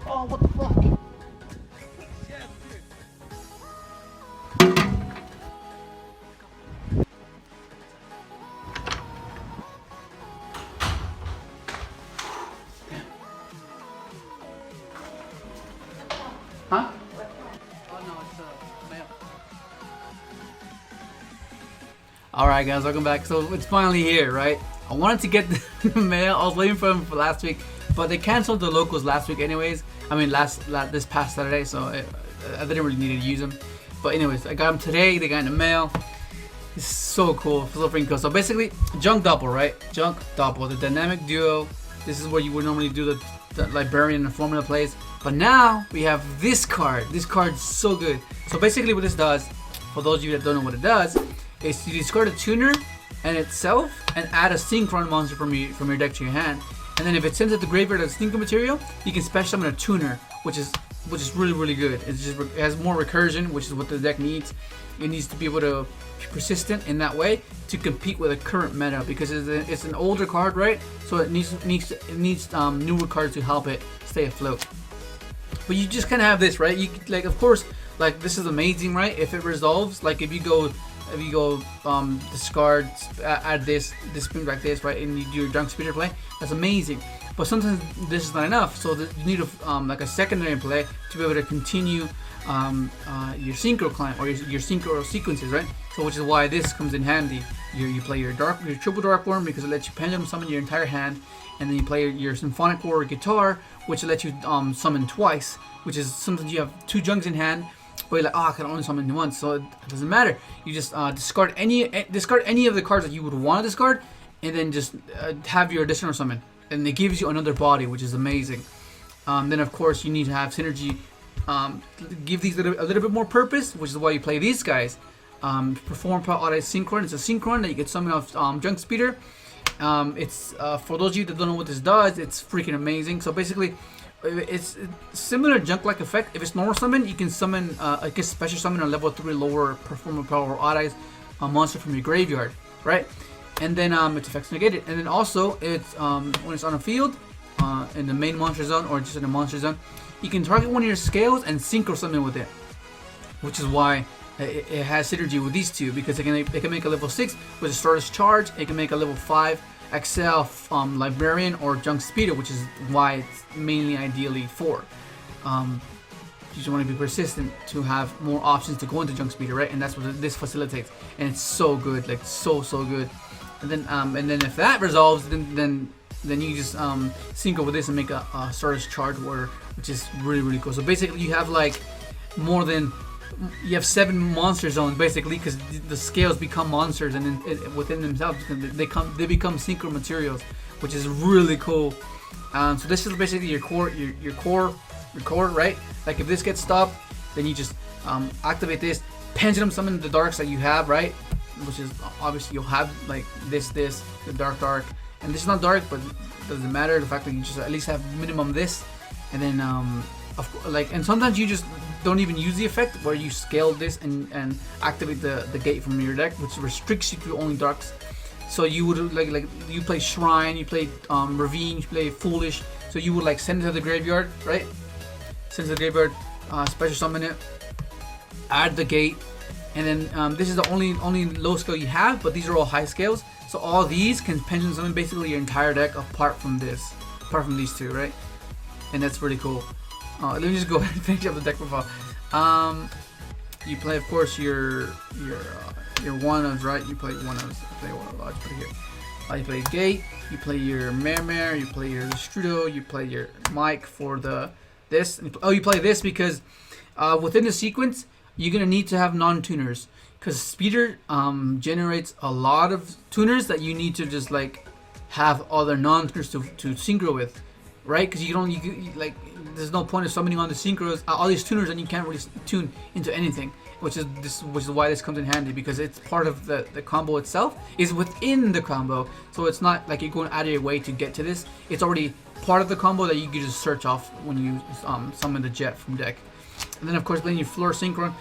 Oh, what the fuck? Huh? Oh no, it's mail. Alright guys, welcome back. So it's finally here, right? I wanted to get the mail. I was waiting for them for last week, but they canceled the locals last week anyways. I mean this past Saturday, so I didn't really need to use them. But anyways, I got them today. They got in the mail. It's so cool, so freaking cool. So basically, Junk Doppel, right? Junk Doppel, the dynamic duo. This is where you would normally do the librarian and formula plays. But now we have this card. This card's so good. So basically what this does, for those of you that don't know what it does, is you discard a tuner and itself and add a Synchron monster from your deck to your hand. And then if it sends it to the graveyard as Synchro material, you can special summon a tuner, which is really good. It has more recursion, which is what the deck needs. It needs to be able to be persistent in that way to compete with the current meta, because it's an older card, right? So it needs newer cards to help it stay afloat. But you just kind of have this, right? You like, of course, like this is amazing, right? If it resolves, like if you go discard, add this spin like this, right, and you do your junk speeder play, that's amazing. But sometimes this is not enough, so you need like a secondary play to be able to continue your synchro climb or your synchro sequences, right? So which is why this comes in handy. You play your triple dark worm because it lets you pendulum summon your entire hand, and then you play your symphonic war guitar, which lets you summon twice, which is sometimes you have two junks in hand, but you're like, oh, I can only summon once, so it doesn't matter. You just discard any of the cards that you would want to discard, and then just have your additional summon, and it gives you another body, which is amazing. Then of course you need to have synergy, give these a little bit more purpose, which is why you play these guys. Perform Auto Synchron. It's a Synchron that you get summon off Junk Speeder. It's for those of you that don't know what this does, it's freaking amazing. So basically, it's similar Junk-like effect. If it's normal summon, you can summon, I guess, special summon a level 3 lower performer power Auto monster from your graveyard, right? And then its effects negated. And then also, it's when it's on a field, in the main monster zone or just in the monster zone, you can target one of your scales and synchro summon with it, which is why it has synergy with these two, because it can make a level 6 with a starter's charge. It can make a level 5 Excel Librarian or Junk Speeder, which is why it's mainly ideally for. You just want to be persistent to have more options to go into Junk Speeder, right? And that's what this facilitates, and it's so good, like so good. And then if that resolves, then you just sync with this and make a starter's charge order, which is really cool. So basically, you have like you have 7 monster zones basically, because the scales become monsters, and then within themselves they become synchro materials, which is really cool. So this is basically your core, right? Like if this gets stopped, then you just activate this, pendulum summon the darks that you have, right? Which is obviously you'll have like the dark, and this is not dark, but it doesn't matter. The fact that you just at least have minimum this, and then and sometimes you just don't even use the effect where you scale this and activate the gate from your deck, which restricts you to only darks. So you would like you play Shrine, you play Ravine, you play Foolish. So you would like send it to the graveyard, right? Send it to the graveyard, special summon it, add the gate, and then this is the only low scale you have, but these are all high scales. So all these can pendulum summon basically your entire deck apart from these two, right? And that's really cool. Let me just go ahead and finish up the deck profile. You play, of course, your one-ofs, right? You play one-ofs. I'll just put it here. You play Gate. You play your Mare. You play your Strudo. You play your Mike for this. You play this because within the sequence, you're gonna need to have non-tuners, because Speeder generates a lot of tuners that you need to just like have other non-tuners to synchro with, right? Because there's no point of summoning on the synchros, all these tuners, and you can't really tune into anything, which is why this comes in handy, because it's part of the combo itself, is within the combo. So it's not like you're going out of your way to get to this. It's already part of the combo that you can just search off when you summon the Jet from deck. And then of course playing your Floor Synchron.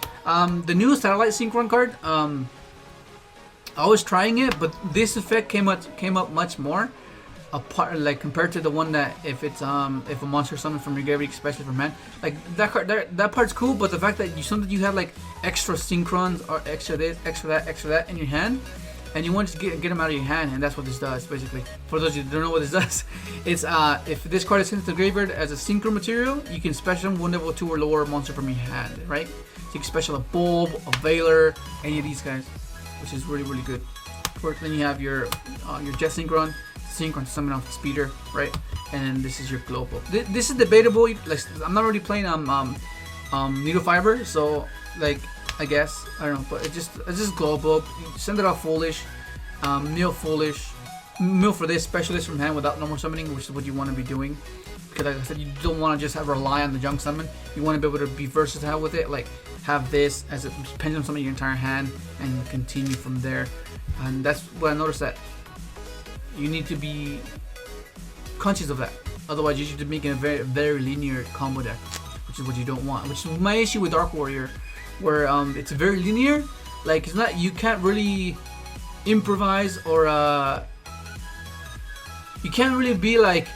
The new Satellite Synchron card, I was trying it, but this effect came up much more. apart, like compared to the one that if it's if a monster summoned from your graveyard, especially from hand, like that card, that part's cool. But the fact that sometimes you have like extra Synchrons or extra this, extra that in your hand, and you want to get them out of your hand, and that's what this does basically. For those of you who don't know what this does, it's if this card is sent to the graveyard as a Synchro material, you can special one level 2 or lower monster from your hand, right? So you can special a Bulb, a Veiler, any of these guys, which is really really good. Of course, then you have your Jet Synchron to summon off the speeder, right? And then this is your global. This is debatable. Like I'm not really playing needle fiber, so like I guess I don't know, but it's just global. You send it off foolish, mill foolish, mill for this specialist from hand without normal summoning, which is what you want to be doing. Because like I said, you don't want to just rely on the junk summon. You want to be able to be versatile with it, like have this as a pendulum summon your entire hand and continue from there. And that's what I noticed, that you need to be conscious of that. Otherwise, you're just making a very linear combo deck, which is what you don't want. Which is my issue with Dark Warrior, where it's very linear. Like it's not, you can't really improvise or you can't really be like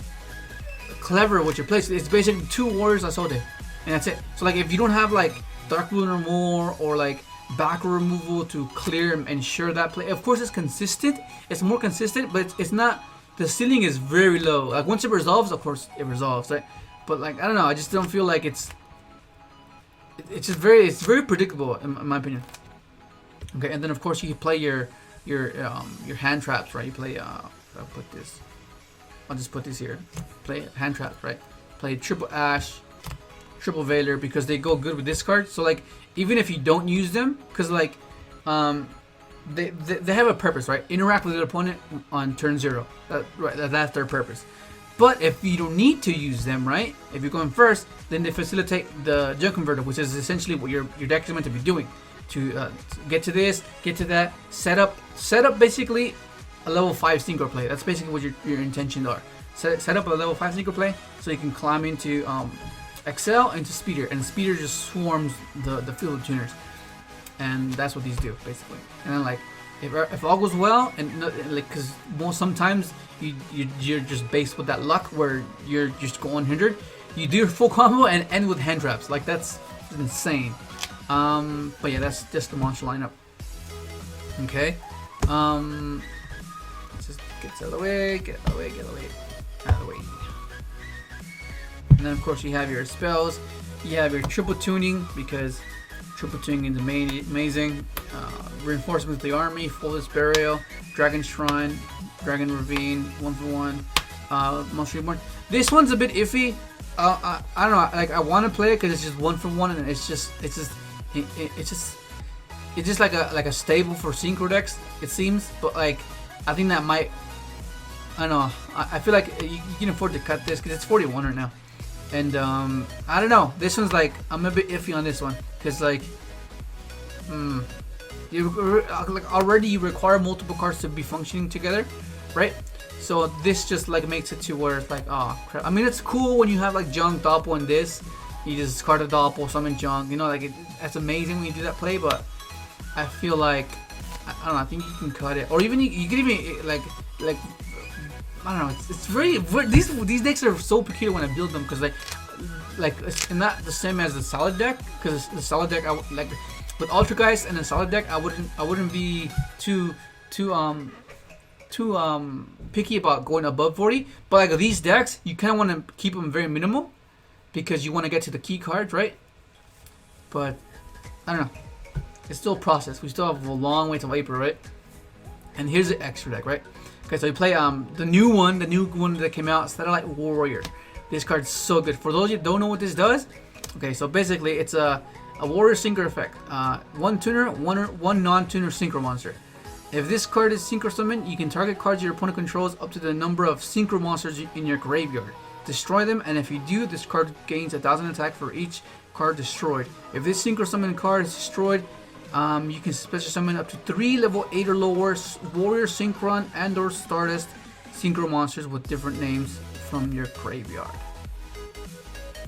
clever with your plays. It's basically 2 warriors Asode, and that's it. So like if you don't have like Dark Lunar more or like back removal to clear and ensure that play, of course it's consistent, it's more consistent, but it's not, the ceiling is very low. Like once it resolves, of course it resolves, right? But like I don't know, I just don't feel like it's just it's very predictable in my opinion. Okay, and then of course you play your hand traps, right? You play I'll just put this here. Play hand traps, right? Play triple Ash, triple Veiler, because they go good with this card. So like even if you don't use them, because like they have a purpose, right? Interact with the opponent on turn 0. That's their purpose. But if you don't need to use them, right? If you're going first, then they facilitate the junk converter, which is essentially what your deck is meant to be doing. To get to this, get to that, set up basically a level 5 synchro play. That's basically what your intentions are. Set up a level 5 synchro play so you can climb into Excel into Speeder, and Speeder just swarms the field of tuners, and that's what these do basically. And then like if all goes well, and like because sometimes you're just based with that luck where you're just going hindered, you do your full combo and end with hand traps. Like that's insane. But yeah, that's just the monster lineup. Okay. Let's just get out of the way, out of the way. And then of course you have your spells. You have your triple tuning, because triple tuning is amazing. Reinforcements of the army, Fullest Burial, Dragon Shrine, Dragon Ravine, 1-for-1, Monster Reborn. This one's a bit iffy. I don't know. Like I want to play it because it's just 1-for-1, and it's just like a stable for synchro decks, it seems. But like I think that might, I don't know. I feel like you can afford to cut this because it's 41 right now. And I don't know. This one's like, I'm a bit iffy on this one because like, already you require multiple cards to be functioning together, right? So this just like makes it to where it's like, oh crap. I mean, it's cool when you have like junk Doppel and this. You just discard a Doppel, summon junk. You know, like that's amazing when you do that play. But I feel like I don't know. I think you can cut it, or even you can even like I don't know. It's very these decks are so peculiar when I build them, because like it's not the same as the solid deck, because the solid deck like with Ultrageist and the solid deck I wouldn't be too picky about going above 40. But like these decks, you kind of want to keep them very minimal because you want to get to the key cards, right? But I don't know. It's still a process. We still have a long way to April, right? And here's the extra deck, right? Okay, so you play the new one that came out, Satellite Warrior. This card's so good. For those of you who don't know what this does, okay, so basically it's a Warrior Synchro effect. One tuner, one non-tuner Synchro monster. If this card is Synchro summoned, you can target cards your opponent controls up to the number of Synchro monsters in your graveyard. Destroy them, and if you do, this card gains 1,000 attack for each card destroyed. If this Synchro summoned card is destroyed, you can special summon up to 3 level 8 or lower Warrior Synchron and or Stardust Synchro monsters with different names from your graveyard.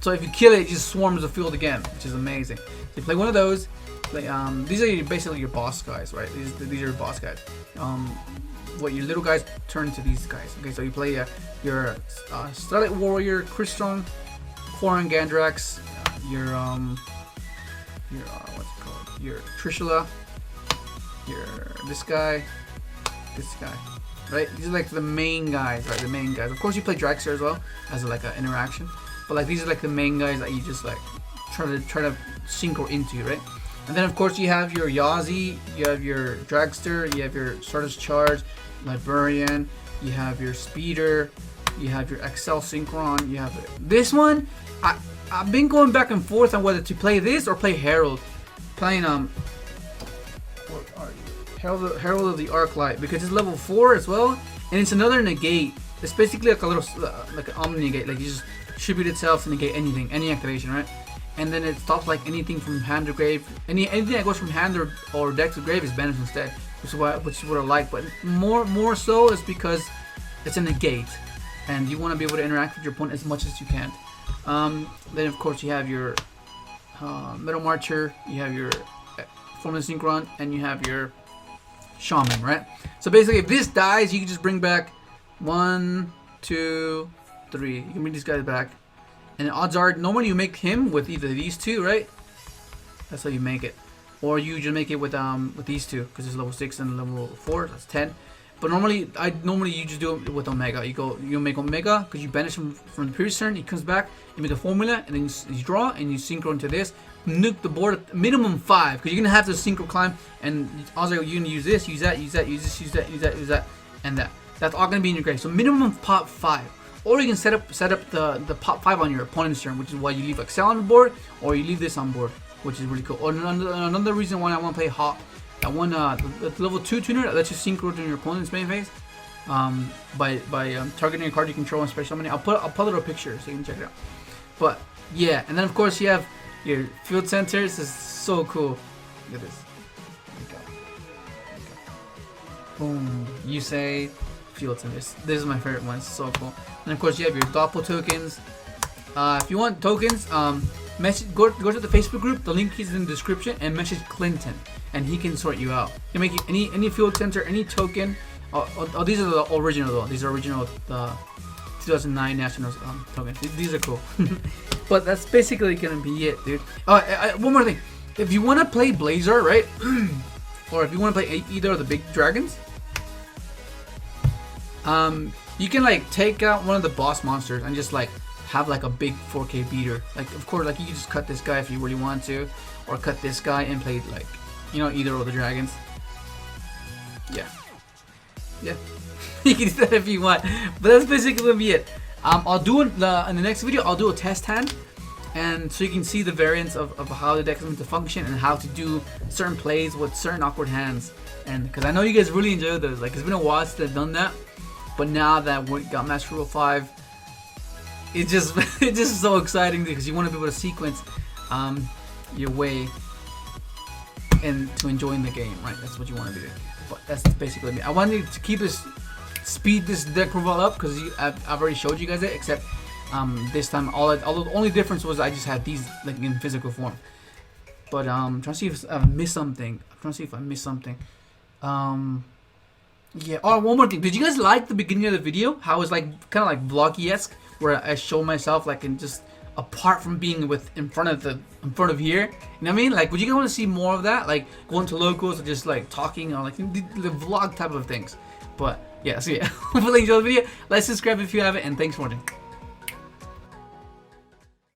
So if you kill it, it just swarms the field again, which is amazing. you play one of those. Like these are basically your boss guys, right? These are your boss guys. What your little guys turn into these guys. Okay, so you play your Starlight Warrior, Crystron, Koran Gandrax, your what's it called? Your Trishula, your this guy, right? These are like the main guys, right? The main guys. Of course, you play Dragster as well as like an interaction, but like these are like the main guys that you just like try to synchro into, right? And then of course you have your Yazi, you have your Dragster, you have your Stardust Charge, Librarian, you have your Speeder, you have your Excel Synchron, you have this one. I've been going back and forth on whether to play this or play Herald. Playing what are you? Herald of the Arclight, because it's level 4 as well, and it's another negate. It's basically like a little like an Omni negate, like you just distribute itself to negate anything, any activation, right? And then it stops like anything from hand to grave. Anything that goes from hand or deck to grave is banished instead, which is what I like. But more so is because it's a negate, and you want to be able to interact with your opponent as much as you can. Then of course you have your Metal Marcher, you have your Formula Synchron, and you have your Shaman, right? So basically, if this dies, you can just bring back 1, 2, 3. You can bring these guys back. And the odds are, normally you make him with either these two, right? That's how you make it. Or you just make it with these two, because it's level 6 and level 4. That's 10. But normally you just do it with Omega. You make Omega because you banish him from the previous turn. He comes back, you make a formula, and then you draw and you synchro into this. Nuke the board at minimum 5, because you're gonna have to synchro climb. And also you're gonna use this, use that, use that, use this, use that, use that, use that, and that. That's all gonna be in your grave. So minimum pop 5. Or you can set up the pop 5 on your opponent's turn, which is why you leave Excel on the board, or you leave this on board, which is really cool. Or another reason why I want to play Hawk, that one the level 2 tuner that lets you synchro to your opponent's main phase, by targeting a card you control and special summoning. I'll put a little picture so you can check it out. But yeah, and then of course you have your field centers. This is so cool. Look at this. Boom. You say field centers. This is my favorite one. It's so cool. And of course you have your Doppel tokens. If you want tokens, go to the Facebook group. The link is in the description, and message Clinton, and he can sort you out. You can make any field center, any token. Oh, these are the original though. These are original 2009 national tokens. These are cool. But that's basically gonna be it, dude. One more thing. If you want to play Blazer, right, or if you want to play either of the big dragons, you can like take out one of the boss monsters and just like have like a big 4K beater. Like of course, like you can just cut this guy if you really want to, or cut this guy and play like, you know, either of the dragons. Yeah. You can do that if you want. But that's basically gonna be it. I'll do it in the next video. I'll do a test hand, and so you can see the variants of how the deck is meant to function and how to do certain plays with certain awkward hands. And because I know you guys really enjoy those. Like it's been a while since I've done that. But now that we got Master Rule 5, it's just so exciting because you want to be able to sequence your way into enjoying the game, right? That's what you want to do. But that's basically me. I wanted to keep speed this deck profile up because I've already showed you guys it. Except this time, the only difference was I just had these like in physical form. But I'm trying to see if I missed something. Yeah. Oh, one more thing. Did you guys like the beginning of the video? How it's like kind of like vloggy-esque, where I show myself like in just apart from being in front of here. You know what I mean? Like, would you guys want to see more of that? Like going to locals or just like talking or like the vlog type of things. But yeah, so yeah. Hopefully you enjoyed the video. Like, subscribe if you haven't, and thanks for watching.